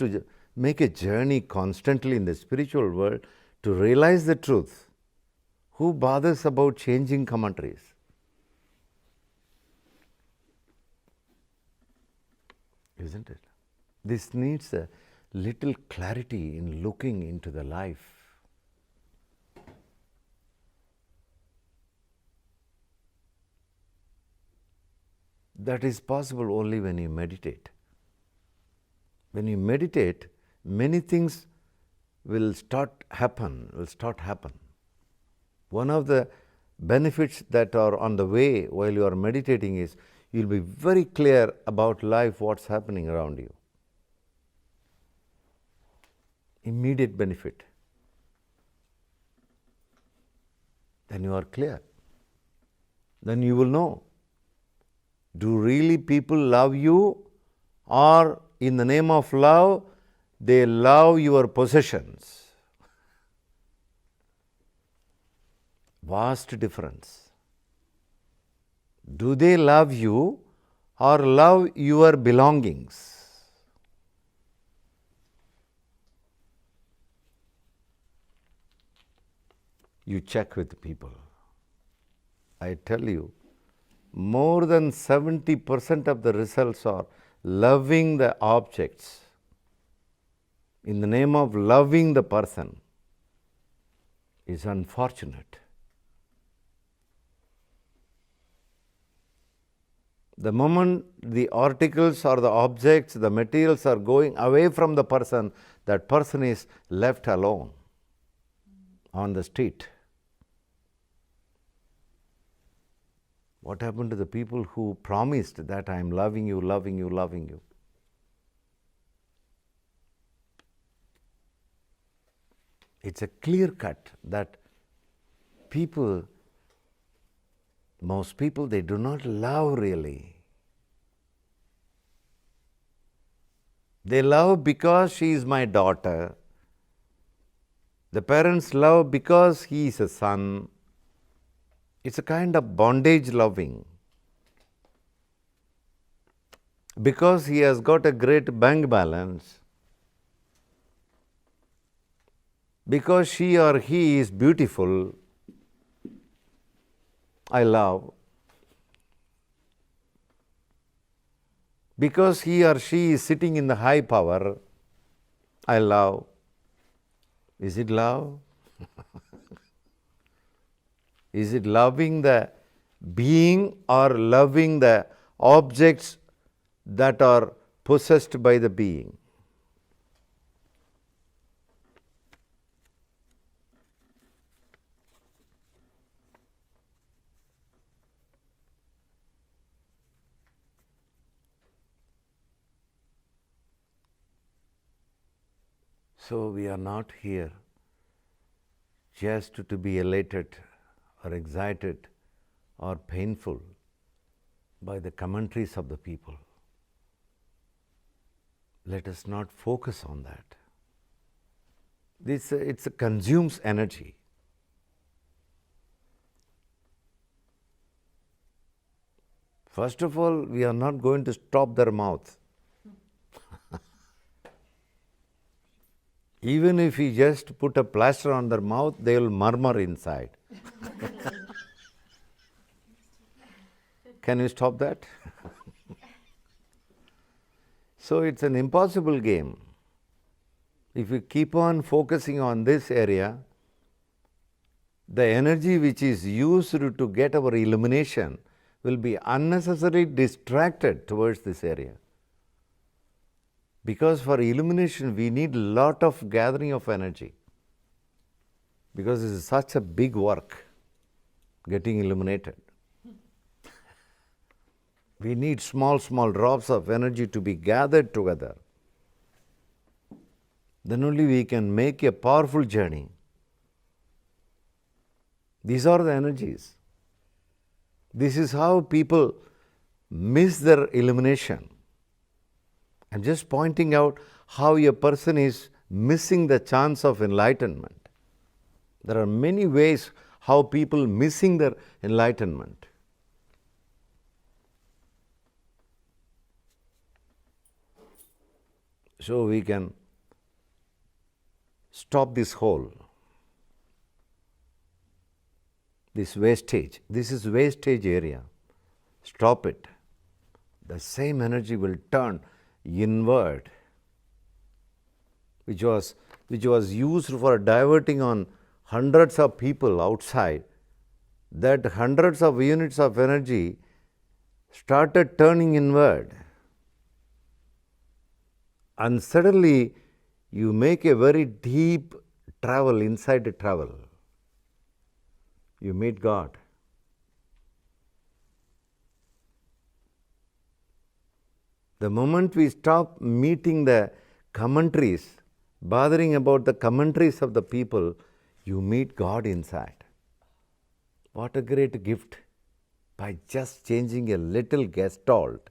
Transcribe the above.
is to make a journey constantly in the spiritual world to realize the truth. Who bothers about changing commentaries? Isn't it? This needs a little clarity in looking into the life. That is possible only when you meditate. When you meditate, many things will start happen. One of the benefits that are on the way while you are meditating is you'll be very clear about life, what's happening around you. Immediate benefit. Then you are clear. Then you will know. Do really people love you, or in the name of love, they love your possessions? Vast difference. Do they love you or love your belongings? You check with people. I tell you, more than 70% of the results are loving the objects in the name of loving the person is unfortunate. The moment the articles or the objects, the materials are going away from the person, that person is left alone on the street. What happened to the people who promised that I am loving you, loving you, loving you? It's a clear cut that most people, they do not love really. They love because she is my daughter. The parents love because he is a son. It's a kind of bondage loving. Because he has got a great bank balance. Because she or he is beautiful, I love. Because he or she is sitting in the high power, I love. Is it love? Is it loving the being or loving the objects that are possessed by the being? So we are not here just to be elated or excited or painful by the commentaries of the people. Let us not focus on that. It consumes energy. First of all, we are not going to stop their mouth. Even if we just put a plaster on their mouth, they will murmur inside. Can you stop that? So it's an impossible game. If we keep on focusing on this area, the energy which is used to get our illumination will be unnecessarily distracted towards this area. Because for illumination, we need a lot of gathering of energy. Because this is such a big work, getting illuminated. We need small drops of energy to be gathered together. Then only we can make a powerful journey. These are the energies. This is how people miss their illumination. I'm just pointing out how a person is missing the chance of enlightenment. There are many ways how people missing their enlightenment. so we can stop this hole, this wastage. This is wastage area. Stop it. The same energy will turn inward, which was used for diverting on hundreds of people outside. That hundreds of units of energy started turning inward. And suddenly you make a very deep travel, inside travel. You meet God. The moment we stop meeting the commentaries, bothering about the commentaries of the people, you meet God inside. What a great gift by just changing a little gestalt.